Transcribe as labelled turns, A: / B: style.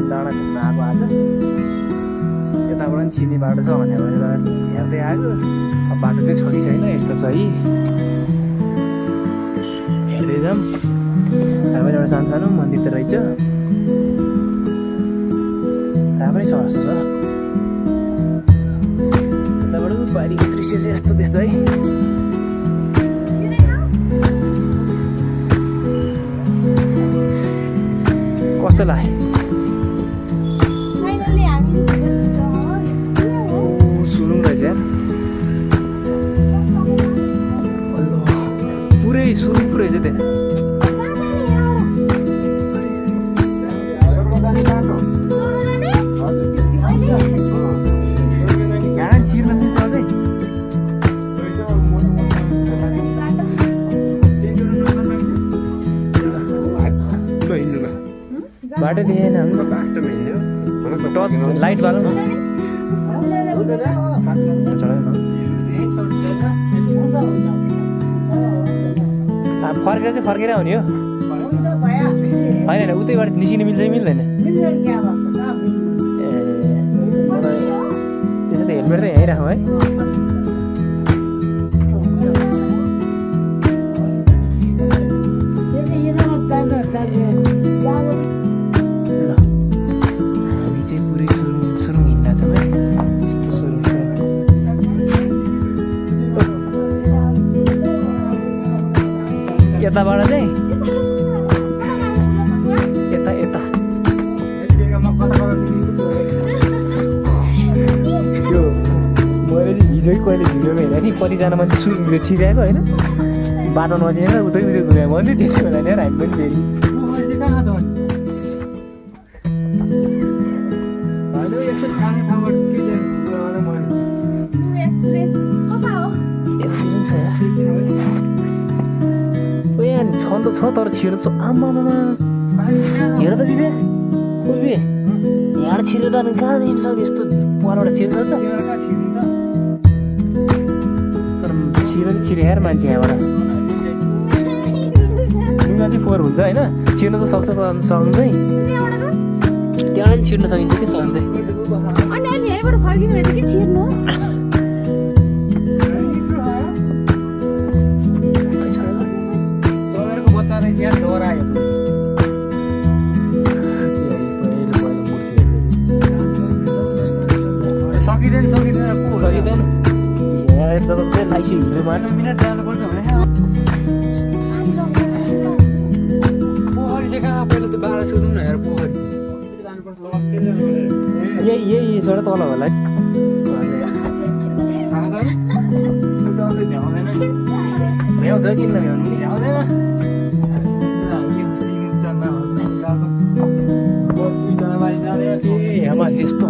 A: डाँडा घुम्न आएको आज यताबाट पनि छिर्ने बाटो छ भनेर हेर्दै आएको अब बाटो चाहिँ छ कि छैन यस्तो छ है हेर्दै जाऊँ त्यहाँबाट एउटा सानो सानो मन्दिर त रहेछ राम्रै छ जस्तो छ यताबाट बारीको दृश्य चाहिँ यस्तो देख्छ है कस्तो लाग्यो सुरुङ रहेछ पुरै सुरुङ पुरै छ त्यहाँ बाटो दिएन टर्च लाइट बालौँ न फर्केर चाहिँ फर्केर आउने हो होइन उतैबाट निस्किनु मिल्छ कि मिल्दैन ए त्यसो त हेलमेट त यहीँ राखौँ है यताबाट चाहिँ यता यता यो मैले हिजो कहिले भिडियोमा हेरेँ नि कतिजना मान्छे सुरुतिर छिराएको होइन बाटो नचिनेर उतै उतै घुम्यो भने त्यति बेला नि हामी पनि फेरि छन् त छ तर छिर्नु छ आम्मामा हेर त बिबे ओ बिबे यहाँ छिर्नु त कहाँ हिँड्छ यस्तो पालबाट छिर्छ त तर छिर्नु चाहिँ छिरे यार मान्छे यहाँबाट लुगा चाहिँ फोहोर हुन्छ होइन छिर्नु त सक्छ सकिँदै त्यहाँ पनि छिर्न सकिन्छ कि सकिँदै यही सडक तल होला भ्याउँछ किन भ्याउनु यस्तो